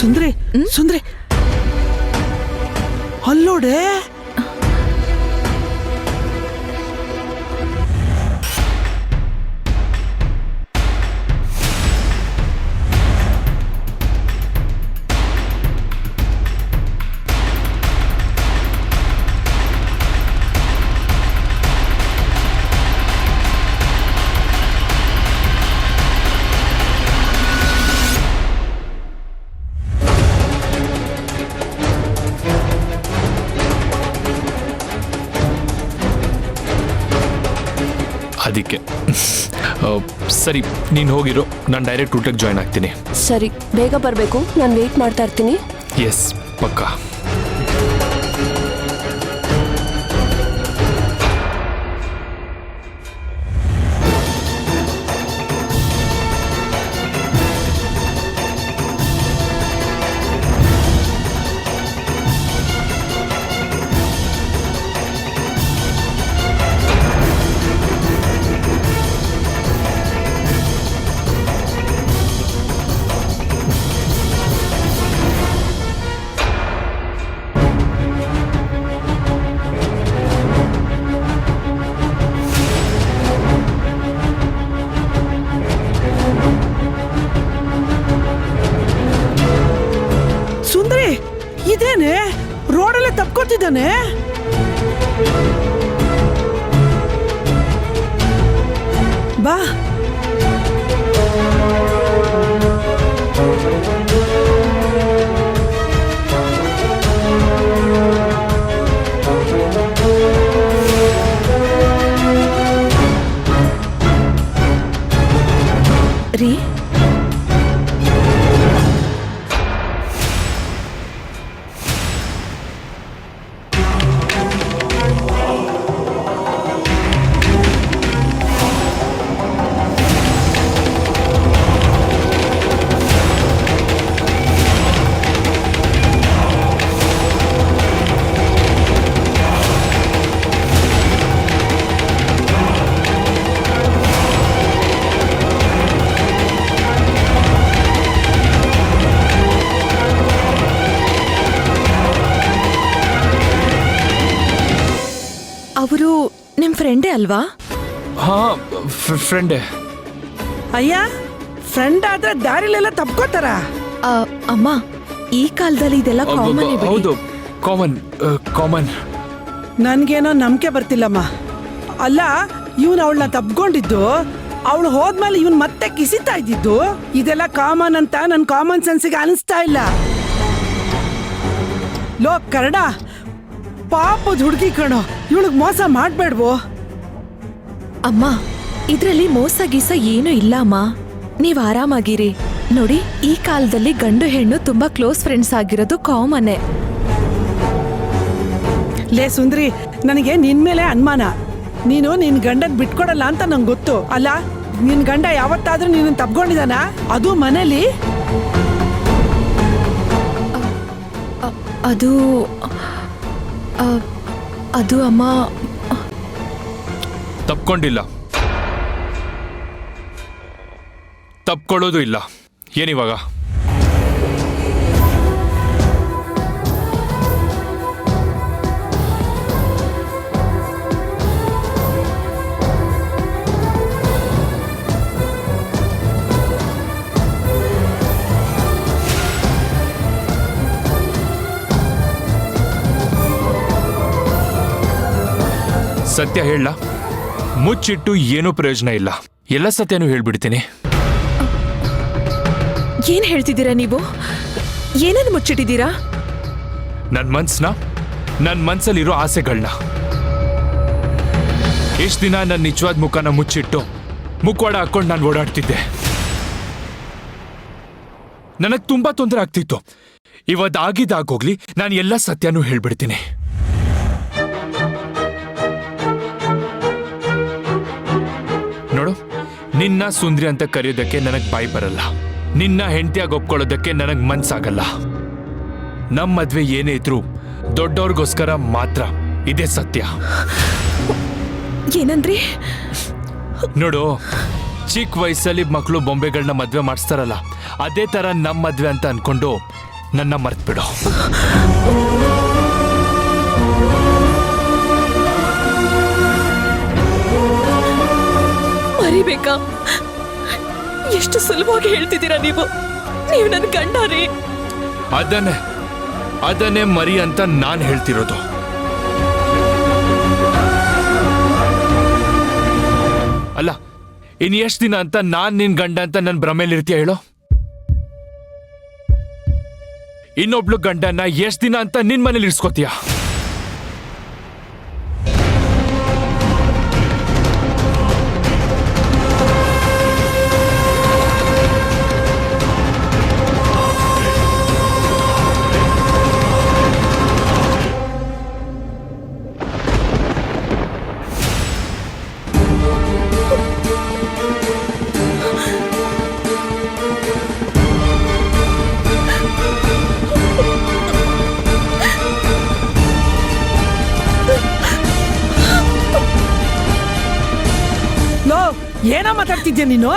ಸುಂದ್ರಿ ಸುಂದ್ರಿ ಅಲ್ಲೋಡೆ ಅದಕ್ಕೆ ಸರಿ ನೀನು ಹೋಗಿರೋ ನಾನು ಡೈರೆಕ್ಟ್ ಊಟಕ್ಕೆ ಜಾಯ್ನ್ ಆಗ್ತೀನಿ. ಸರಿ ಬೇಗ ಬರಬೇಕು, ನಾನು ವೇಟ್ ಮಾಡ್ತಾ ಇರ್ತೀನಿ. ಎಸ್ ಪಕ್ಕಾ. ಇದೇನೆ ರೋಡಲ್ಲೇ ತಪ್ಕೋತಿದ್ದಾನೆ. ಬಾ ರೀ ಅವರು ನಿಮ್ ಫ್ರೆಂಡೇ ಅಲ್ವಾ? ಹಾ ಫ್ರೆಂಡೇ. ಅಯ್ಯ ಫ್ರೆಂಡ್ ಆದ್ರೆ ದಾರಿಲೆಲ್ಲ ತಪ್ಕೋತಾರ. ಅಮ್ಮ ಈ ಕಾಲದಲ್ಲಿ ಇದೆಲ್ಲ ಕಾಮನ್. ಹೌದು ಕಾಮನ್ ಕಾಮನ್. ನನ್ಗೇನೋ ನಂಬಿಕೆ ಬರ್ತಿಲ್ಲಮ್ಮ. ಅಲ್ಲ ಇವನ್ ಅವಳನ್ನ ತಪ್ಕೊಂಡಿದ್ದು, ಅವಳು ಹೋದ್ಮೇಲೆ ಇವನ್ ಮತ್ತೆ ಕಿಸಿತಾ ಇದ್ದಿದ್ದು, ಇದೆಲ್ಲ ಕಾಮನ್ ಅಂತ ನನ್ ಕಾಮನ್ ಸೆನ್ಸಿಗೆ ಅನಿಸ್ತಾ ಇಲ್ಲ. ಲೋ ಕರಡ, ಪಾಪದ ಹುಡುಗಿ ಕಣೋ, ಇವಳಿಗೆ ಮೋಸ ಮಾಡ್ಬೇಡ್ವೋ. ಅಮ್ಮ ಇದ್ರಲ್ಲಿ ಮೋಸ ಗೀಸ ಏನು ಇಲ್ಲ ಅಮ್ಮ, ನೀವ್ ಆರಾಮಾಗಿರಿ. ನೋಡಿ ಈ ಕಾಲದಲ್ಲಿ ಗಂಡು ಹೆಣ್ಣು ತುಂಬಾ ಕ್ಲೋಸ್ ಫ್ರೆಂಡ್ಸ್ ಆಗಿರೋದು ಕಾಮನ್ನೇ. ಲೇ ಸುಂದ್ರಿ, ನನಗೆ ನಿನ್ ಮೇಲೆ ಅನುಮಾನ. ನೀನು ನಿನ್ ಗಂಡನ್ ಬಿಟ್ಕೊಡಲ್ಲ ಅಂತ ನಂಗೆ ಗೊತ್ತು. ಅಲ್ಲ ನಿನ್ ಗಂಡ ಯಾವತ್ತಾದ್ರೂ ನೀನು ತಪ್ಕೊಂಡಿದಾನ? ಅದು ಮನೇಲಿ? ಅದು ಅದು ಅಮ್ಮ ತಪ್ಕೊಂಡಿಲ್ಲ, ತಪ್ಕೊಳ್ಳೋದು ಇಲ್ಲ. ಏನಿವಾಗ? ಸತ್ಯ ಹೇಳ, ಮುಚ್ಚಿಟ್ಟು ಏನೂ ಪ್ರಯೋಜನ ಇಲ್ಲ. ಎಲ್ಲ ಸತ್ಯನೂ ಹೇಳ್ಬಿಡ್ತೀನಿ. ಏನ್ ಹೇಳ್ತಿದ್ದೀರಾ ನೀವು? ಏನನ್ನು ಮುಚ್ಚಿಟ್ಟಿದ್ದೀರಾ? ನನ್ನ ಮನ್ಸಲ್ಲಿರೋ ಆಸೆಗಳನ್ನ. ಎಷ್ಟು ದಿನ ನನ್ನ ನಿಜವಾದ ಮುಖನ ಮುಚ್ಚಿಟ್ಟು ಮುಖವಾಡ ಹಾಕೊಂಡು ನಾನು ಓಡಾಡ್ತಿದ್ದೆ. ನನಗೆ ತುಂಬಾ ತೊಂದರೆ ಆಗ್ತಿತ್ತು. ಇವತ್ತಾಗಿದ್ದಾಗೋಗ್ಲಿ ನಾನು ಎಲ್ಲ ಸತ್ಯನೂ ಹೇಳ್ಬಿಡ್ತೀನಿ. ನೋಡು, ನಿನ್ನ ಸುಂದ್ರಿ ಅಂತ ಕರೆಯೋದಕ್ಕೆ ನನಗ್ ಬಾಯಿ ಬರಲ್ಲ. ನಿನ್ನ ಹೆಂಡತಿಯಾಗಿ ಒಪ್ಕೊಳ್ಳೋದಕ್ಕೆ ನನಗ್ ಮನ್ಸಾಗಲ್ಲ. ನಮ್ಮ ಮದ್ವೆ ಏನೇ ಇದ್ರು ದೊಡ್ಡವ್ರಿಗೋಸ್ಕರ ಮಾತ್ರ. ಇದೇ ಸತ್ಯ. ಏನಂದ್ರಿ? ನೋಡು, ಚಿಕ್ಕ ವಯಸ್ಸಲ್ಲಿ ಮಕ್ಕಳು ಬೊಂಬೆಗಳನ್ನ ಮದ್ವೆ ಮಾಡಿಸ್ತಾರಲ್ಲ, ಅದೇ ತರ ನಮ್ಮ ಮದ್ವೆ ಅಂತ ಅನ್ಕೊಂಡು ನನ್ನ ಮರ್ತ್ಬಿಡು. ಮರಿಬೇಕಾ? ಎಷ್ಟು ಸುಲಭವಾಗಿ ಹೇಳ್ತಿದ್ದೀರಾ ನೀವು ನನ್ನ ಗಂಡ ರೀ. ಅದನ್ನೇ ಮರಿ ಅಂತ ನಾನ್ ಹೇಳ್ತಿರೋದು. ಅಲ್ಲ, ಇನ್ ಎಷ್ಟ್ ದಿನ ಅಂತ ನಾನ್ ನಿನ್ ಗಂಡ ಅಂತ ನನ್ ಭ್ರಮೇಲಿರ್ತೀಯ ಹೇಳೋ? ಇನ್ನೊಬ್ಳು ಗಂಡನ್ನ ಎಷ್ಟ್ ದಿನ ಅಂತ ನಿನ್ ಮನೇಲಿ ಇರ್ಸ್ಕೊತೀಯ? ಏನೋ ಮಾತಾಡ್ತಿದ್ಯಾ ನೀನು?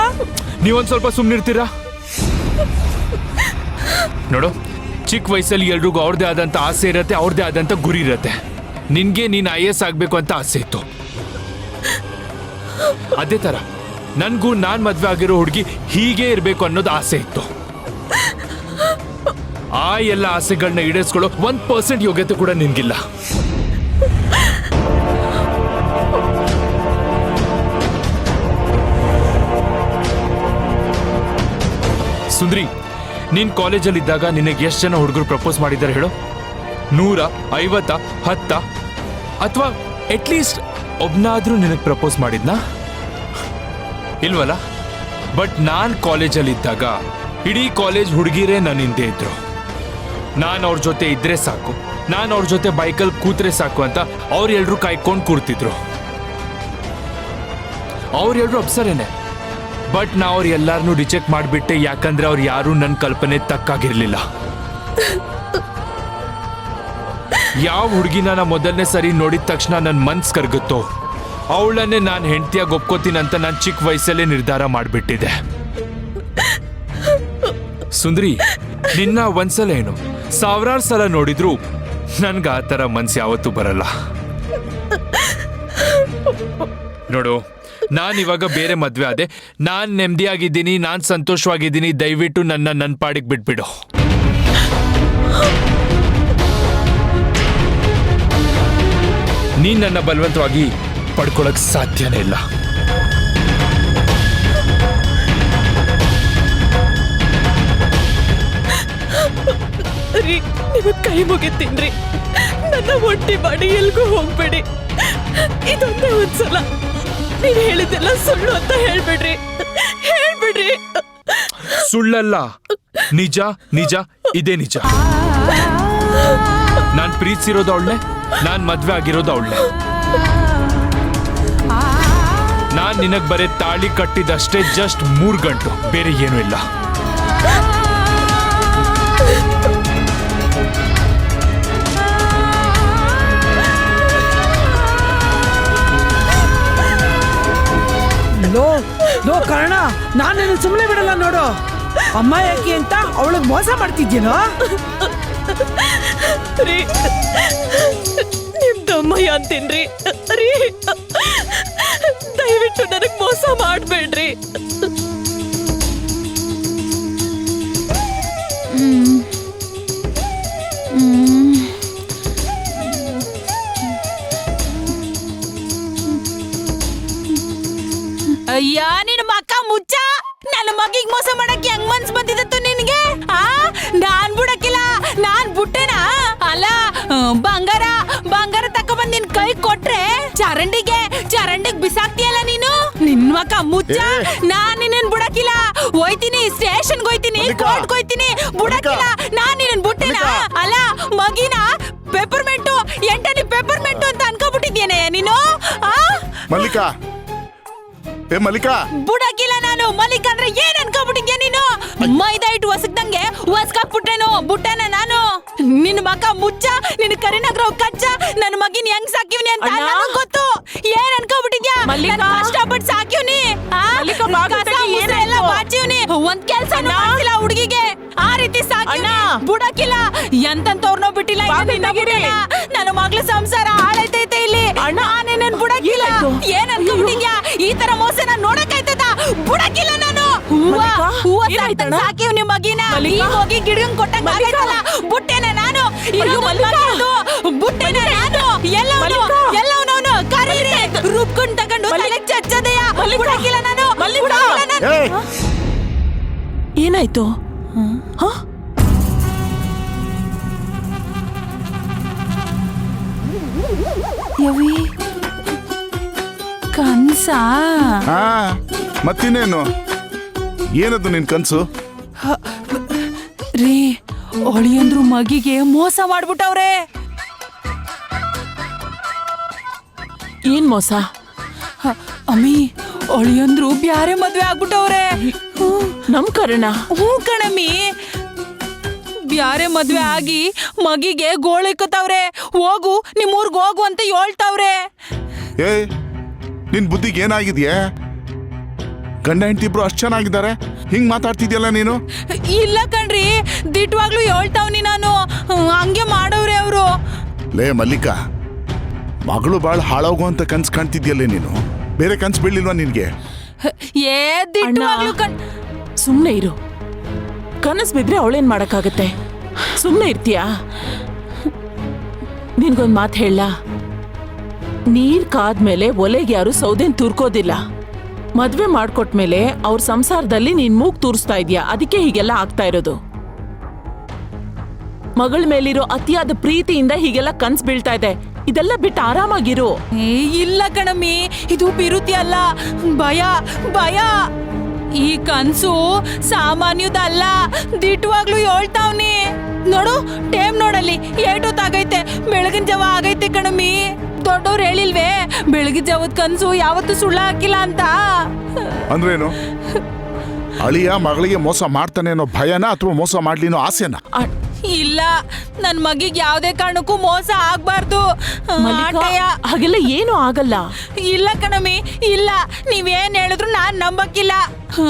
ನೀವೊಂದ್ ಸ್ವಲ್ಪ ಸುಮ್ನಿರ್ತೀರಾ? ನೋಡು, ಚಿಕ್ಕ ವಯಸ್ಸಲ್ಲಿ ಎಲ್ರಿಗೂ ಅವ್ರದೇ ಆದಂತ ಆಸೆ ಇರತ್ತೆ, ಅವ್ರದೇ ಆದಂತ ಗುರಿ ಇರತ್ತೆ. ನಿನ್ಗೆ ನೀನ್ IAS ಆಗ್ಬೇಕು ಅಂತ ಆಸೆ ಇತ್ತು. ಅದೇ ತರ ನನ್ಗೂ ನಾನ್ ಮದ್ವೆ ಆಗಿರೋ ಹುಡುಗಿ ಹೀಗೆ ಇರ್ಬೇಕು ಅನ್ನೋದು ಆಸೆ ಇತ್ತು. ಆ ಎಲ್ಲ ಆಸೆಗಳನ್ನ ಈಡೇರಿಸ್ಕೊಳ್ಳೋ 1% ಯೋಗ್ಯತೆ ಕೂಡ ನಿನ್ಗಿಲ್ಲ. ಸುಂದ್ರಿ, ನೀನ್ ಕಾಲೇಜಲ್ಲಿ ಇದ್ದಾಗ ನಿನಗೆ ಎಷ್ಟು ಜನ ಹುಡುಗರು ಪ್ರಪೋಸ್ ಮಾಡಿದ್ದಾರೆ ಹೇಳು? 100, 50, 10 ಅಥವಾ ಅಟ್ಲೀಸ್ಟ್ ಒಬ್ನಾದ್ರೂ ನಿನಗೆ ಪ್ರಪೋಸ್ ಮಾಡಿದ್ನಾ? ಇಲ್ವಲ್ಲ. ಬಟ್ ನಾನ್ ಕಾಲೇಜಲ್ಲಿ ಇದ್ದಾಗ ಇಡೀ ಕಾಲೇಜ್ ಹುಡುಗಿರೇ ನನ್ನ ಹಿಂದೆ ಇದ್ರು. ನಾನು ಅವ್ರ ಜೊತೆ ಇದ್ರೆ ಸಾಕು, ನಾನು ಅವ್ರ ಜೊತೆ ಬೈಕಲ್ಲಿ ಕೂತ್ರೆ ಸಾಕು ಅಂತ ಅವ್ರೆಲ್ರೂ ಕಾಯ್ಕೊಂಡು ಕೂರ್ತಿದ್ರು. ಅವ್ರೆಲ್ರೂ ಅಪ್ಸರೇನೆ. ಬಟ್ ನಾ ಅವ್ರು ಎಲ್ಲಾರನ್ನೂ ರಿಜೆಕ್ಟ್ ಮಾಡಿಬಿಟ್ಟೆ, ಯಾಕಂದ್ರೆ ಅವ್ರು ಯಾರು ನನ್ನ ಕಲ್ಪನೆ ತಕ್ಕಾಗಿರ್ಲಿಲ್ಲ. ಯಾವ ಹುಡುಗಿನ ನಾ ಮೊದಲನೇ ಸರಿ ನೋಡಿದ ತಕ್ಷಣ ನನ್ನ ಮನ್ಸ್ ಕರ್ಗುತ್ತೋ ಅವಳನ್ನೇ ನಾನು ಹೆಂಡತಿಯಾಗಿ ಒಪ್ಕೋತೀನಂತ ನಾನು ಚಿಕ್ಕ ವಯಸ್ಸಲ್ಲೇ ನಿರ್ಧಾರ ಮಾಡಿಬಿಟ್ಟಿದ್ದೆ. ಸುಂದ್ರಿ, ನಿನ್ನ ಒಂದ್ಸಲ ಏನು, ಸಾವಿರಾರು ಸಲ ನೋಡಿದ್ರು ನನ್ಗೆ ಆ ಥರ ಮನ್ಸು ಯಾವತ್ತೂ ಬರಲ್ಲ. ನೋಡು, ನಾನಿವಾಗ ಬೇರೆ ಮದ್ವೆ ಆದೆ, ನಾನ್ ನೆಮ್ಮದಿಯಾಗಿದ್ದೀನಿ, ನಾನ್ ಸಂತೋಷವಾಗಿದ್ದೀನಿ. ದಯವಿಟ್ಟು ನನ್ನ ಪಾಡಿಗೆ ಬಿಟ್ಬಿಡು. ನೀನ್ ನನ್ನ ಬಲವಂತವಾಗಿ ಪಡ್ಕೊಳಕ್ ಸಾಧ್ಯನೇ ಇಲ್ಲ. ನಿಮಗೆ ಕೈ ಮುಗಿತೀನ್ರಿ, ನನ್ನ ಒಟ್ಟಿ ಮಾಡಿ ಎಲ್ಗೂ ಹೋಗ್ಬೇಡಿ. ಇದೊಂದೇ ಒಂದ್ಸಲ ನೀವ್ ಹೇಳಿದ್ದೆಲ್ಲ ಸುಳ್ಳು ಅಂತ ಹೇಳ್ಬಿಡ್ರಿ. ಸುಳ್ಳಲ್ಲ, ನಿಜ, ಇದೇ ನಿಜ. ನಾನ್ ಪ್ರೀತಿಸಿರೋದು ಅವಳನ್ನೇ, ನಾನ್ ಮದ್ವೆ ಆಗಿರೋದು ಅವಳನ್ನೇ. ನಾನ್ ನಿನಗ್ ಬರೀ ತಾಳಿ ಕಟ್ಟಿದಷ್ಟೇ, ಜಸ್ಟ್ 3 ಗಂಟು, ಬೇರೆ ಏನೂ ಇಲ್ಲ. ಲೋ ಕರ್ಣ, ನಾನು ಸುಮ್ಮನೆ ಬಿಡಲ್ಲ ನೋಡು. ಅಮ್ಮ ಯಾಕೆ ಅಂತ ಅವಳಿಗೆ ಮೋಸ ಮಾಡ್ತಿದ್ಯೇನೋ? ನಿಮ್ದಮ್ಮಯ್ಯ ಅಂತೀನ್ರಿ. ದಯವಿಟ್ಟು ನನಗ್ ಮೋಸ ಮಾಡ್ಬೇಡ್ರಿ. ಅಯ್ಯ, ನಿನ್ ಮಕ್ಕ ಮುಚ್ಚ. ನನ್ನ ಮಗಿಗ್ ಮೋಸ ಮಾಡಕ್ಕೆ ಹೆಂಗ್ ಮನ್ಸ್ ಬಂದಿದತ್ತು ನಿನ್ಗೆ? ನಾನ್ ಬಿಡಕ್ಕಿಲ್ಲ, ನಾನ್ ಬಿಟ್ಟೆನಾ? ಅಲ್ಲ, ಬಂಗಾರ ತಕೊಂಡ್ಬಂದ್ ನಿನ್ ಕೈ ಕೊಟ್ರೆ ಚರಂಡಿಗ್ ಬಿಸಾಕ್ತಿಯಲ್ಲ ನೀನು. ನಿನ್ ಮಕ್ಕ ಮುಚ್ಚ. ನಾನ್ ನಿನ್ನನ್ ಬಿಡಕ್ಕಿಲ್ಲ. ಹೋಯ್ತೀನಿ, ಸ್ಟೇಷನ್ಗೆ ಹೋಯ್ತೀನಿ, ಕೋರ್ಟ್ಗೆ ಹೋಯ್ತೀನಿ. ಬಿಡಕ್ಕಿಲ್ಲ, ನಾನ್ ನಿನ್ನನ್ ಬಿಟ್ಟೆನಾ? ಅಲ್ಲ, ಮಗಿನ ಪೆಪರ್ಮೆಂಟು, ಎಂಟನೇ ಪೆಪರ್ಮೆಂಟು ಅಂತ ಅನ್ಕೊಬಿಟ್ಟಿದ್ಯೇನೆ ನೀನು? ಮಲ್ಲಿಕಾ, ಮಲ್ಲಿಕಾ, ಬುಡಕಿಲ್ಲ ನಾನು. ಮಲ್ಲಿಕ ಅಂದ್ರೆ ಏನ್ ಅನ್ಕೊಂಡ್ಬಿಟ್ಟಿದ್ಯಾ ನೀನು? ಮೈದಾ ಇಟ್ಟು ಹೊಸಕ್ದಂಗೆ ಹೊಸ್ಕಾಕ್ಬಿಟ್ಟೇನು? ಬುಟ್ಟನ ನಾನು? ನಿನ್ ಮಕ ಮುಚ್ಚ, ನಿನ್ ಕರಿನಗ್ರ ಕಚ್ಚ. ನನ್ ಮಗಿನ ಹೆಂಗ್ ಸಾಕಿವ್ನಿ ಅಂತ ನನಗ್ ಗೊತ್ತು. ಏನ್ ಅನ್ಕೊಂಡ್ಬಿಟ್ಟಿದ್ಯಾ? ಕಷ್ಟಪಟ್ಟು ಸಾಕಿವ್ನಿ. ಮಲ್ಲಿಕಾ, ಬಾಗ್ಲು ಕಸ ತೆಗಿ, ಮುಸ್ರೆ ಎಲ್ಲ ಏನಾಯ್ತು? ಬಾಚಿವ್ನಿ ಒಂದ್ ಕೆಲ್ಸ ಮಾಡ್ತಿಲ್ಲ ಹುಡುಗಿಗೆ ಆ ರೀತಿ ಸಾಕಿ ಅಣ್ಣ. ಬುಡಕಿಲ್ಲ ಎಂತಂತವ್ರನ್ನೋ ಬಿಟ್ಟಿಲ್ಲ ಇನ್ನು ಬಾಗ್ಲು ನಿನ್ನ ತೆಗೀರಿ. ಬಿಡಲ್ಲ. ನನ್ನ ಮಗ್ಳ ಸಂಸಾರ ಹಾಳೈತೈತೆ ಇಲ್ಲಿ ಅಣ್ಣ. ನಾನೇನನ್ ಬುಡಕಿಲ್ಲ ಏನಾಯ್ತು? ಏನ್ ಅನ್ಕೊಂಡ್ಬಿಟ್ಟಿದ್ಯಾ ಈ ತರ ಮೋಸನ ನೋಡಕ್ಕಾಯ್ತದ ಬುಡಕಿಲ್ಲ ನಾನು ಹೂವ ಮಲ್ಲಿಕಾ, ಹೂವ ಏನಾಯ್ತಣ್ಣ? ಸಾಕಿವ್ ನಿಮ್ ಮಗಿನ ಈ ಮಲ್ಲಿಕಾ? ಹೋಗಿ ಗಿಡಂಗ್ ಕೊಟ್ಟಂಗ ಮಲ್ಲಿಕಾ? ಆಗೈತಲ್ಲ ಬುಟ್ಟೆನೆ ನಾನು ಅಯ್ಯೋ, ಮಲ್ಲಿಕಾ. ಬುಟ್ಟೆನೆ ನಾನು ಎಲ್ಲವನು ಮಲ್ಲಿಕಾ? ಎಲ್ಲವನವನು ಕರೀರಿ ರುಬ್ಕೊಂಡ್ ತಗೊಂಡು ತಲೆಗ್ ಚಚ್ಚದೆಯಾ ಮಲ್ಲಿಕಾ? ಬುಡಕಿಲ್ಲ ನಾನು ಮಲ್ಲಿಕಾ? ಬುಡಕಿಲ್ಲ ನಾನು. ಏಯ್ ಏನಾಯ್ತು ಹ? ಯವಿ ಕನ್ಸ ಹಾ ಮತ್ತಿನ್ನೇನು ಏನದು ನಿನ್ ಕನ್ಸು? ರೀ ಒಳಿಯಂದ್ರು ಮಗಿಗೆ ಮೋಸ ಮಾಡ್ಬಿಟ್ಟವ್ರೆ ಏನ್ ಮೋಸ? ಅಮ್ಮಿ ಒಳಿಯಂದ್ರು ಬ್ಯಾರೆ ಮದ್ವೆ ಆಗ್ಬಿಟ್ಟವ್ರೆ ನಮ್ ಕರ್ಣ ಹ್ಞೂ ಕಣಮ್ಮಿ ಬ್ಯಾರೆ ಮದ್ವೆ ಆಗಿ ಮಗಿಗೆ ಗೋಳಿಕ್ಕತ್ತವ್ರೆ ಹೋಗು ನಿಮ್ಮೂರ್ಗ್ ಹೋಗು ಅಂತ ಹೇಳ್ತಾವ್ರೆ ಏ ನಿನ್ ಬುದ್ಧಿಗೆ ಏನಾಗಿದ್ಯಾ? ಗಂಡ ಹೆಂಡತಿ ಇಬ್ರು ಅಷ್ಟ್ ಚೆನ್ನಾಗಿದ್ದಾರೆ, ಹಿಂಗ್ ಮಾತಾಡ್ತಿದ್ಯಲ್ಲ ನೀನು. ಇಲ್ಲ ಕಣ್ರಿ ದಿಟ್ವಾಗ್ಲೂ ಹೇಳ್ತಾವ್ನಿ ನಾನು ಹಂಗೆ ಮಾಡವ್ರೆ ಅವರು ಲೇ ಮಲ್ಲಿಕಾ, ಮಗಳು ಬಾಳ್ ಹಾಳಾಗುವಂತ ಕನ್ಸ್ ಕಾಣ್ತಿದ್ಯಲ್ಲೇ ನೀನು. ಬೇರೆ ಕನ್ಸ್ ಬೀಳಿಲ್ವಾ ನಿನ್ಗೆ? ಏ ದಿಟ್ವಾಗ್ಲೂ ಕಣ್ ಸುಮ್ನೆ ಇರು. ಕನಸ್ ಬಿದ್ರೆ ಅವಳೇನ್ ಮಾಡಕ್ಕಾಗತ್ತೆ? ಸುಮ್ನೆ ಇರ್ತೀಯಾ? ನಿನ್ಗೊಂದ್ ಮಾತು ಹೇಳ, ನೀರ್ ಕಾದ್ಮೇಲೆ ಒಲೆಗೆ ಯಾರು ಸೌದೆನ್ ತುರ್ಕೋದಿಲ್ಲ. ಮದ್ವೆ ಮಾಡ್ಕೊಟ್ಮೇಲೆ ಅವ್ರ ಸಂಸಾರದಲ್ಲಿ ನೀನ್ ಮೂಗ್ ತೂರಿಸ್ತಾ ಇದ್ಯಾ, ಅದಕ್ಕೆ ಹೀಗೆಲ್ಲ ಆಗ್ತಾ ಇರೋದು. ಮಗಳ ಮೇಲಿರೋ ಅತಿಯಾದ ಪ್ರೀತಿಯಿಂದ ಹೀಗೆಲ್ಲ ಕನ್ಸ್ ಬೀಳ್ತಾ ಇದೆ. ಇದೆಲ್ಲ ಬಿಟ್ಟು ಆರಾಮಾಗಿರು. ಏ ಇಲ್ಲ ಕಣಮ್ಮಿ ಇದು ಬಿರುತಿ ಅಲ್ಲ ಭಯ ಭಯ ಈ ಕನ್ಸು ಸಾಮಾನ್ಯದಲ್ಲ ದಿಟ್ವಾಗ್ಲೂ ಹೇಳ್ತಾವ್ನಿ ನೋಡು ಟೈಮ್ ನೋಡಲ್ಲಿ ಏಟೊತ್ತಾಗೈತೆ ಬೆಳಗಿನ ಜಾವ ಆಗೈತೆ ಕಣಮ್ಮಿ ದೊಡ್ಡವ್ರು ಹೇಳಿಲ್ವೇ ಬೆಳಗಿನ ಜಾವದ ಕನ್ಸು ಯಾವತ್ತೂ ಸುಳ್ಳ ಹಾಕಿಲ್ಲ ಅಂತ ಅಂದ್ರೇನು? ಅಳಿಯ ಮಗಳಿಗೆ ಮೋಸ ಮಾಡ್ತಾನೆ ಅನ್ನೋ ಭಯನ ಅಥವಾ ಮೋಸ ಮಾಡ್ಲಿನೋ ಆಸೆನಾ? ಇಲ್ಲ ನನ್ ಮಗಿಗ್ ಯಾವ್ದೇ ಕಾರಣಕ್ಕೂ ಮೋಸ ಆಗ್ಬಾರ್ದು ಮಲ್ಲಿಕಾ, ಆಟಯ್ಯ. ಹಾಗೆಲ್ಲ ಏನು ಆಗಲ್ಲ. ಇಲ್ಲ ಕಣಮಿ ಇಲ್ಲ ನೀವೇನ್ ಹೇಳಿದ್ರು ನಾನ್ ನಂಬಕ್ಕಿಲ್ಲ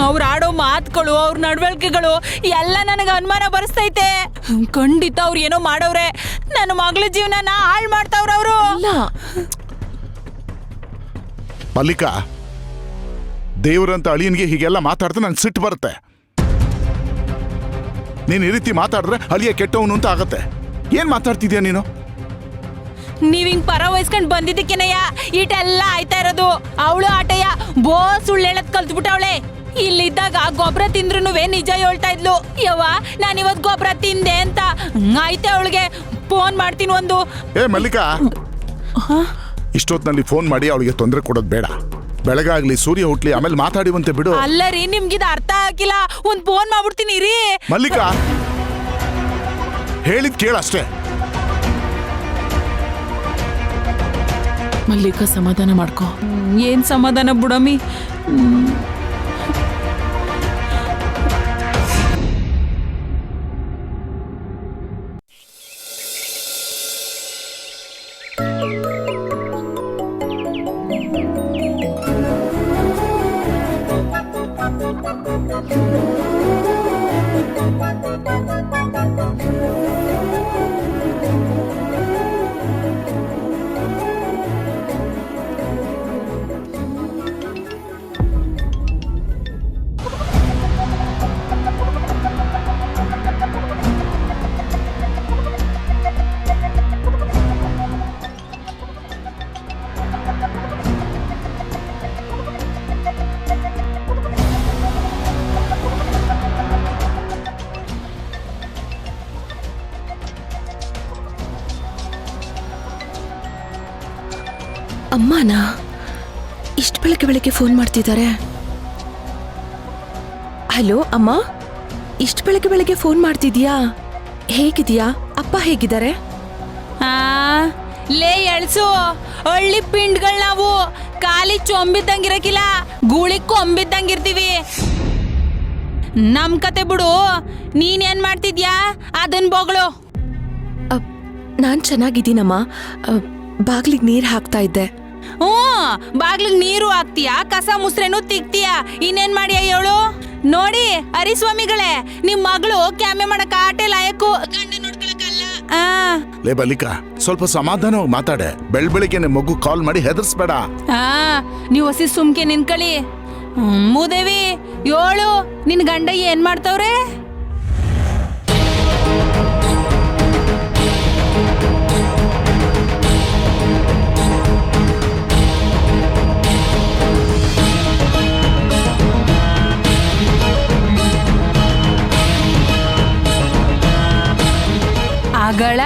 ಅವ್ರ ಆಡೋ ಮಾತುಗಳು ಅವ್ರ ನಡವಳಿಕೆಗಳು ಎಲ್ಲ ನನಗ ಅನುಮಾನ ಬರ್ಸ್ತೈತೆ ಖಂಡಿತ ಅವ್ರು ಏನೋ ಮಾಡವ್ರೆ ನನ್ನ ಮಗಳ ಜೀವನನ ಹಾಳ್ ಮಾಡ್ತಾವ್ರ ಅವರು ಇಲ್ಲ, ಮಲ್ಲಿಕಾ, ದೇವ್ರಂತ ಅಳಿಯನ್ಗೆ ಹೀಗೆಲ್ಲ ಮಾತಾಡ್ತಾ ನಂಗೆ ಸಿಟ್ಟು ಬರುತ್ತೆ. ನೀನ್ ಈ ರೀತಿ ಮಾತಾಡಿದ್ರೆ ಅಳಿಯ ಕೆಟ್ಟವನು ಅಂತ ಆಗತ್ತೆ. ಏನ್ ಮಾತಾಡ್ತಿದ್ಯಾ ನೀನು? ನೀವ್ ಹಿಂಗ್ ಪರ ವಹಿಸ್ಕೊಂಡ್ ಬಂದಿದ್ದಕ್ಕೇನಯ್ಯ ಇಟೆಲ್ಲ ಆಯ್ತಾ ಇರೋದು ಅವಳು ಆಟಯ್ಯ ಬೋ ಸುಳ್ಳು ಹೇಳದ್ ಕಲ್ತ್ಬಿಟ್ಟವಳೆ ಇಲ್ಲಿದ್ದಾಗ ಗೊಬ್ಬರ ತಿಂದ್ರುನು ನಿಜ ಹೇಳ್ತಾ ಇದ್ಲು ಯವ್ವ ನಾನ್ ಇವತ್ ಗೊಬ್ಬರ ತಿಂದೆ ಅಂತ ಆಯ್ತೆ ಅವಳಿಗೆ ಫೋನ್ ಮಾಡ್ತೀನಿ ಒಂದು ಏ ಮಲ್ಲಿಕಾ, ಇಷ್ಟೊತ್ನಲ್ಲಿ ಫೋನ್ ಮಾಡಿ ಅವಳಿಗೆ ತೊಂದರೆ ಕೊಡೋದು ಬೇಡ. ಬೆಳಗಾಗ್ಲಿ ಸೂರ್ಯ ಹುಟ್ಲಿ ಆಮೇಲೆ ಮಾತಾಡಿವಂತೆ ಬಿಡು. ಅಲ್ಲ ರೀ ನಿಮ್ಗಿದ ಅರ್ಥ ಆಗಿಲ್ಲ ಒಂದ್ ಫೋನ್ ಮಾಡ್ಬಿಡ್ತೀನಿ ರೀ ಮಲ್ಲಿಕಾ, ಹೇಳಿದ್ ಕೇಳಷ್ಟೇ. ಮಲ್ಲಿಕಾ ಸಮಾಧಾನ ಮಾಡ್ಕೋ. ಏನ್ ಸಮಾಧಾನ ಬುಡಮಿ ಅಮ್ಮನಾ ಇಷ್ಟು ಬೆಳಗ್ಗೆ ಫೋನ್ ಮಾಡ್ತಿದ್ದಾರೆ. ಹಲೋ ಅಮ್ಮ, ಇಷ್ಟು ಬೆಳಗ್ಗೆ ಫೋನ್ ಮಾಡ್ತಿದ್ಯಾ? ಹೇಗಿದ್ಯಾ? ಅಪ್ಪ ಹೇಗಿದ್ದಾರೆ? ಆ ಲೇ ಎಳ್ಸು ಹಳ್ಳಿ ಪಿಂಡ್ಗಳ್ ನಾವು ಖಾಲಿ ಚೊಂಬಿದ್ದಂಗಿರಕಿಲ್ಲ ಗೂಳಿ ಕೊಂಬಿದ್ದಂಗಿರ್ತೀವಿ ನಮ್ ಕತೆ ಬಿಡು ನೀನೇನ್ ಮಾಡ್ತಿದ್ಯಾ ಅದನ್ ಬೊಗಳು ನಾನ್ ಚೆನ್ನಾಗಿದ್ದೀನಮ್ಮ. ಬಾಗ್ಲಿಗೆ ನೀರ್ ಹಾಕ್ತಾ ಇದ್ದೆ. ಬಾಗ್ಲಿಗ್ ನೀರು ಹಾಕ್ತೀಯಾ, ಕಸ ಮುಸ್ರೇನು ತಿಕ್ತೀಯಾ, ಇನ್ನೇನ್ ಮಾಡಿಯ ಹೇಳು? ನೋಡಿ ಹರಿಸ್ವಾಮಿಗಳೇ, ನಿಮ್ ಮಗಳು ಕ್ಯಾಮೆ ಮಾಡಕ್ ಆಟೆ ಲಾಯಕು, ಗಂಡ ನೋಡ್ಕೊಳಕಲ್ಲ. ಲೇ ಮಲ್ಲಿಕಾ, ಸ್ವಲ್ಪ ಸಮಾಧಾನವಾಗಿ ಮಾತಾಡೆ. ಬೆಳಿಗ್ಗೆ ಮಗು ಕಾಲ್ ಮಾಡಿ ಹೆದರ್ಸ್ಬೇಡ. ನೀವು ಹೊಸಿ ಸುಮ್ಕೆ ನಿನ್ಕಳಿ. ಮೂದೇವಿ ಹೇಳು, ನಿನ್ ಗಂಡ ಏನ್ ಮಾಡ್ತವ್ರೆ? ಆಗಳ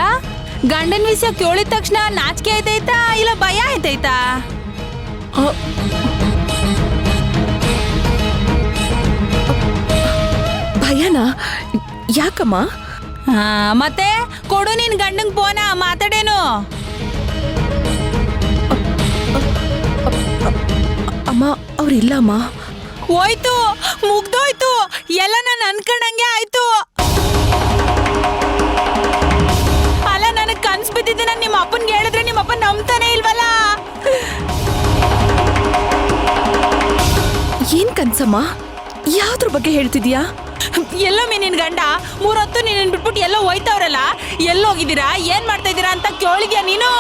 ಗಂಡನ ವಿಷಯ ಕೇಳಿದ ತಕ್ಷಣ ನಾಚಿಕೆ ಆಯ್ತೈತಾ ಇಲ್ಲ ಭಯ ಆಯ್ತೈತಾ? ಭಯನಾ? ಯಾಕಮ್ಮ? ಮತ್ತೆ ಕೊಡು ನಿನ್ ಗಂಡಂಗ್ ಫೋನ, ಮಾತಾಡೇನು? ಅಮ್ಮ ಅವ್ರಿಲ್ಲಮ್ಮ. ಹೋಯ್ತು, ಮುಗ್ದೋಯ್ತು, ಎಲ್ಲ ನಾನು ಅನ್ಕೊಂಡಂಗೆ ಆಯ್ತು. ಅಲ್ಲ, ನನಗ್ ಕನ್ಸ್ ಬಿದ್ದಿದ್ದೆ. ನಾನು ನಿಮ್ಮ ಅಪ್ಪನ್ಗೆ ಹೇಳಿದ್ರೆ ನಿಮ್ಮ ಅಪ್ಪ ನಂಬ್ತಾನೆ ಇಲ್ವಲ್ಲ. ಏನ್ ಕನ್ಸಮ್ಮ? ಯಾವ್ದ್ರ ಬಗ್ಗೆ ಹೇಳ್ತಿದ್ಯಾ? ಎಲ್ಲೋ ನಿನ್ ಗಂಡ 3 ಹೊತ್ತು ನೀನ್ ಬಿಟ್ಬಿಟ್ಟು ಎಲ್ಲೋ ಹೋಯ್ತವ್ರಲ್ಲ, ಎಲ್ಲೋಗಿದ್ದೀರಾ, ಏನ್ ಮಾಡ್ತಾ ಇದ್ದೀರಾ ಅಂತ ಕೇಳಿದ್ಯಾ ನೀನು?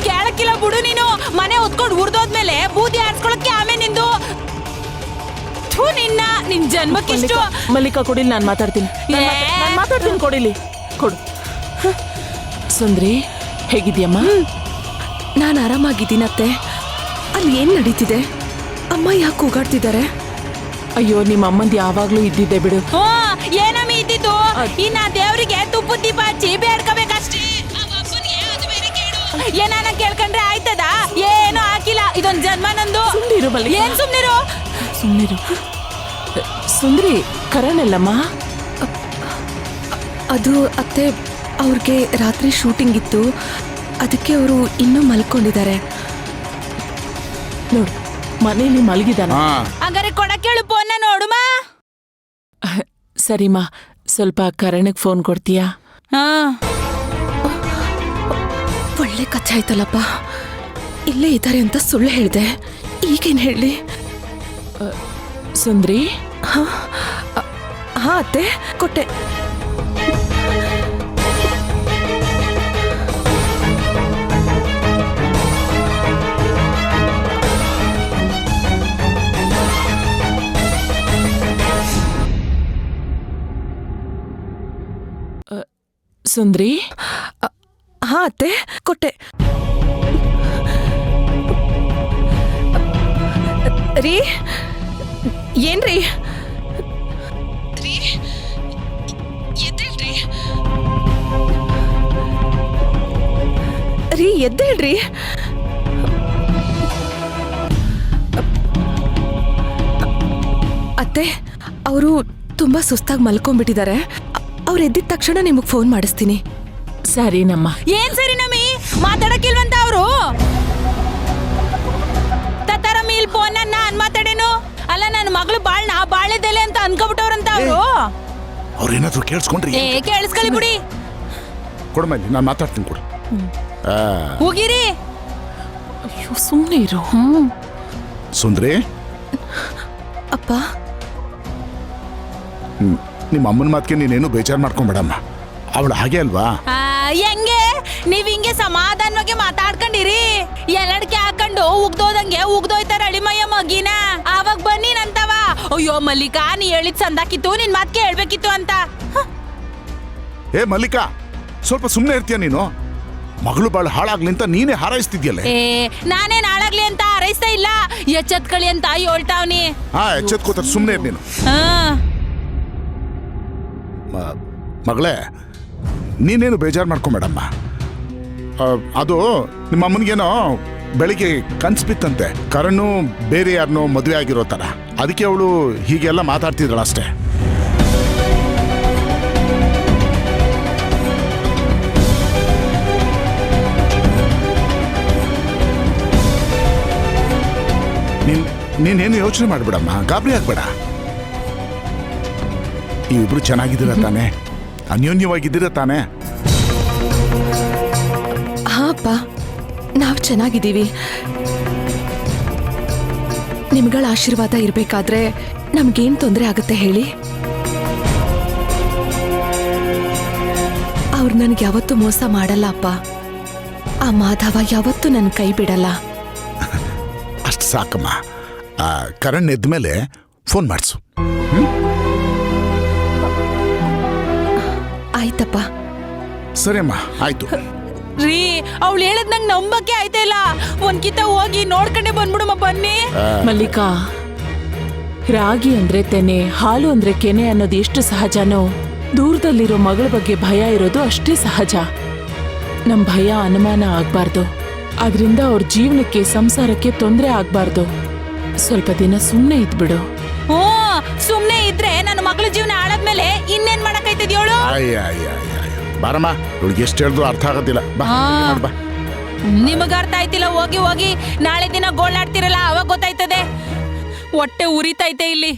ಕೇಳಕ್ಕಿಲ್ಲ ಬಿಡು. ನೀನು ಮನೆ ಹೊತ್ಕೊಂಡು ಉರ್ದೋದ್ಮೇಲೆ ಬೂದಿ ಆಡ್ಸ್ಕೊಳಕ್ಕೆ ಆಮೇಲೆ ನಿಂದು ನಿನ್ ಜನ್ಮಕ್ಕಿಷ್ಟು. ಮಲ್ಲಿಕಾ ಕೊಡಿಲಿ, ನಾನು ಮಾತಾಡ್ತೀನಿ. ನಾನ್ ಮಾತಾಡ್ತೀನಿ, ಕೊಡಿಲಿ, ಕೊಡು. ಸುಂದ್ರಿ, ಹೇಗಿದ್ಯಮ್ಮ? ನಾನು ಆರಾಮಾಗಿದ್ದೀನತ್ತೆ. ಅಲ್ಲಿ ಏನ್ ನಡೀತಿದೆ? ಅಮ್ಮ ಯಾಕೆ ಕೂಗಾಡ್ತಿದ್ದಾರೆ? ಅಯ್ಯೋ, ನಿಮ್ಮ ಅಮ್ಮಂದು ಯಾವಾಗ್ಲೂ ಇದ್ದಿದ್ದೆ ಬಿಡು. ಏನಮ್ಮಿ ಇದ್ದಿದ್ದು? ಇನ್ನ ದೇವ್ರಿಗೆ ತುಪ್ಪ ದೀಪ ಹಚ್ಚಿ ಬೇಡ್ಕೋಬೇಕಷ್ಟೇ. ಏನಾನ ಕೇಳ್ಕೊಂಡ್ರೆ ಆಯ್ತದ? ಏನು ಹಾಕಿಲ್ಲ. ಇದೊಂದ್ ಜನ್ಮ ನಂದು. ಸುಮ್ನಿರು ಮಲ್ಲಿಕಾ. ಏನ್ ಸುಮ್ನಿರು? ಸುಮ್ನಿರು. ಸುಂದ್ರಿ, ಕರಣಲ್ಲಮ್ಮ? ಅದು ಅತ್ತೆ, ಅವ್ರಿಗೆ ರಾತ್ರಿ ಶೂಟಿಂಗ್ ಇತ್ತು, ಅದಕ್ಕೆ ಅವರು ಇನ್ನೂ ಮಲ್ಕೊಂಡಿದ್ದಾರೆ. ನೋಡು, ಮನೇಲಿ ಮಲಗಿದಾನ. ಹಂಗಾರೆ ಕೊಡಕ್ಕೇಳು ಫೋನ್ನ ನೋಡುಮ. ಸರಿಮಾ, ಸ್ವಲ್ಪ ಕರಣಗ್ ಫೋನ್ ಕೊಡ್ತೀಯಾ? ಒಳ್ಳೆ ಕಥೆ ಆಯ್ತಲ್ಲಪ್ಪ. ಇಲ್ಲೇ ಇದ್ದಾರೆ ಅಂತ ಸುಳ್ಳು ಹೇಳಿದೆ, ಈಗೇನ್ ಹೇಳಿ? ಸುಂದ್ರಿ. ಹಾ ಅತ್ತೆ, ಕೊಟ್ಟೆ. ಸುಂದ್ರಿ. ಹಾ ಅತ್ತೆ, ಕೊಟ್ಟೆ. ರೀ, ಏನ್ರಿ? ರೀ, ಎದ್ದೇಳ್ರಿ. ಅತ್ತೆ, ಅವರು ತುಂಬಾ ಸುಸ್ತಾಗಿ ಮಲ್ಕೊಂಡ್ಬಿಟ್ಟಿದ್ದಾರೆ. ಅವ್ರು ಎದ್ದಿದ ತಕ್ಷಣ ನಿಮಗೆ ಫೋನ್ ಮಾಡಿಸ್ತೀನಿ. ಸರಿನಮ್ಮ. ಏನ್ ಸರಿ ನಮ್ಮಿ? ಮಾತಾಡಕ್ಕಿಲ್ವಂತ ಅವರು? ತತ್ತಾರಮ್ಮಿ ಇಲ್ಲಿ ಫೋನ್ ನಾನ್ ಮಾತಾಡೇನು? ಅಲ್ಲ, ನನ್ನ ಮಗಳು ಬಾಳೆದೆಲೆ ಅಂತ ಅನ್ಕೊಬಿಟ್ಟವ್ರಂತ ಅವರು. ಅವ್ರೇನಾದ್ರು ಕೇಳಿಸ್ಕೊಂಡ್ರಿ? ಕೇಳಿಸ್ಕೊಳ್ಳಿ ಬಿಡಿ. ಕೊಡು ಮಲ್ಲಿ, ನಾನು ಮಾತಾಡ್ತೀನಿ, ಕೊಡು. ಹೋಗಿರಿ. ಅಯ್ಯೋ, ಸುಮ್ಮನೆ ಇರು. ಸುಂದ್ರಿ, ಅಪ್ಪ, ನಿಮ್ಮ ಅಮ್ಮನ ಮಾತಿಗೆ ನೀನೇನು ಬೇಜಾರು ಮಾಡ್ಕೊಂಬೇಡಮ್ಮ. ಅವಳು ಹಾಗೆ ಅಲ್ವಾ? ಹೆಂಗೆ ನೀವ್ ಹಿಂಗೆ ಸಮಾಧಾನವಾಗಿ ಮಾತಾಡ್ಕೊಂಡಿರಿ? ಎಲ್ಲಡ್ಕೆ ಹಾಕೊಂಡು ಉಗ್ದೋದಂಗೆ ಉಗ್ದೋಯ್ತಾರ ಅಳಿಮಯ್ಯ ಮಗಿನ. ಆವಾಗ ಬನ್ನಿ ನಂತವ, ಅಯ್ಯೋ ಮಲ್ಲಿಕಾ, ನೀ ಹೇಳಿದ್ ಸಂದಾಕಿತ್ತು, ನಿನ್ ಮಾತ್ಗೆ ಹೇಳ್ಬೇಕಿತ್ತು ಅಂತ. ಏ ಮಲ್ಲಿಕಾ, ಸ್ವಲ್ಪ ಸುಮ್ಮನೆ ಇರ್ತೀಯ ನೀನು? ಮಗಳು ಬಾಳ ಹಾಳಾಗ್ಲಿ ಅಂತ ನೀನೇ ಹಾರೈಸ್ತಿದ್ಯಲ್ಲ. ನಾನೇನ್ ಹಾಳಾಗ್ಲಿ ಅಂತ ಹಾರೈಸ್ತಾ ಇಲ್ಲ, ಎಚ್ಚೆತ್ಕಳಿ ಅಂತ ಹೇಳ್ತಾವ್ನಿ. ಎಚ್ಚೆತ್ಕೋತಾರ, ಸುಮ್ಮನೆ ಇರ್ ನೀನು. ಮಗಳೇ, ನೀನೇನು ಬೇಜಾರು ಮಾಡ್ಕೊಂಬೇಡಮ್ಮ. ಅದು ನಿಮ್ಮ ಅಮ್ಮನಿಗೇನೋ ಬೆಳಿಗ್ಗೆ ಕನ್ಸು ಬಿತ್ತಂತೆ, ಕರಣು ಬೇರೆ ಯಾರನ್ನೋ ಮದುವೆ ಆಗಿರೋ ಥರ. ಅದಕ್ಕೆ ಅವಳು ಹೀಗೆಲ್ಲ ಮಾತಾಡ್ತಿದ್ದಾಳ ಅಷ್ಟೇ. ನೀನೇನು ಯೋಚನೆ ಮಾಡ್ಬೇಡಮ್ಮ, ಗಾಬರಿ ಆಗ್ಬೇಡ. ಇವಿಬ್ರು ಚೆನ್ನಾಗಿದ್ದೀರ ತಾನೆ? ಅನ್ಯೋನ್ಯವಾಗಿದ್ದೀರ ತಾನೆ? ಹಾ ಅಪ್ಪ, ಚೆನ್ನಾಗಿದ್ದೀವಿ. ನಿಮ್ಗಳ ಆಶೀರ್ವಾದ ಇರ್ಬೇಕಾದ್ರೆ ನಮ್ಗೇನ್ ತೊಂದರೆ ಆಗುತ್ತೆ ಹೇಳಿ? ಅವ್ರು ನನ್ಗೆ ಯಾವತ್ತೂ ಮೋಸ ಮಾಡಲ್ಲ ಅಪ್ಪ. ಆ ಮಾಧವ ಯಾವತ್ತೂ ನನ್ ಕೈ ಬಿಡಲ್ಲ. ಅಷ್ಟು ಸಾಕಮ್ಮ. ಕರಣ್ ಎದ್ಮೇಲೆ ಫೋನ್ ಮಾಡಿಸು. ಆಯ್ತಪ್ಪ. ಸರಿ ಅಮ್ಮ, ಆಯ್ತು. ರೀ ಅವಳು ಹೇಳದ್ ನಂಗೆ ನಂಬಕ್ಕೆ ಆಯ್ತಾ ಇಲ್ಲ. ಒಂದ್ಕಿತ ಹೋಗಿ ನೋಡ್ಕೊಂಡೆ ಬಂದ್ಬಿಡಮ್ಮ ಬನ್ನಿ. ಮಲ್ಲಿಕಾ, ರಾಗಿ ಅಂದ್ರೆ ತೆನೆ, ಹಾಲು ಅಂದ್ರೆ ಕೆನೆ ಅನ್ನೋದು ಎಷ್ಟು ಸಹಜನೋ, ದೂರದಲ್ಲಿರೋ ಮಗಳ ಬಗ್ಗೆ ಭಯ ಇರೋದು ಅಷ್ಟೇ ಸಹಜ. ನಮ್ ಭಯ ಅನುಮಾನ ಆಗ್ಬಾರ್ದು. ಅದ್ರಿಂದ ಅವ್ರ ಜೀವನಕ್ಕೆ, ಸಂಸಾರಕ್ಕೆ ತೊಂದರೆ ಆಗ್ಬಾರ್ದು. ಸ್ವಲ್ಪ ದಿನ ಸುಮ್ನೆ ಇದ್ಬಿಡು. ಸುಮ್ನೆ ಇದ್ರೆ ನನ್ನ ಮಗಳ ಜೀವನ ಹಾಳಾದ್ಮೇಲೆ ಇನ್ನೇನ್ ಮಾಡಕೈತಿದ್ಯೋಳು? ಬಾರಮ್ಮ, ಇವಳಿಗೆ ಎಷ್ಟು ಹೇಳಿದ್ರು ಅರ್ಥ ಆಗೋದಿಲ್ಲ. ಬಾ ಮಾಡ್ ಬಾ. ನಿಮಗ ಅರ್ಥ ಆಯ್ತಿಲ್ಲ. ಹೋಗಿ ಹೋಗಿ ನಾಳೆ ದಿನ ಗೋಳಾಡ್ತಿರಲ್ಲ, ಅವಾಗ ಗೊತ್ತಾಯ್ತದೆ. ಹೊಟ್ಟೆ ಉರಿತೈತೆ ಇಲ್ಲಿ.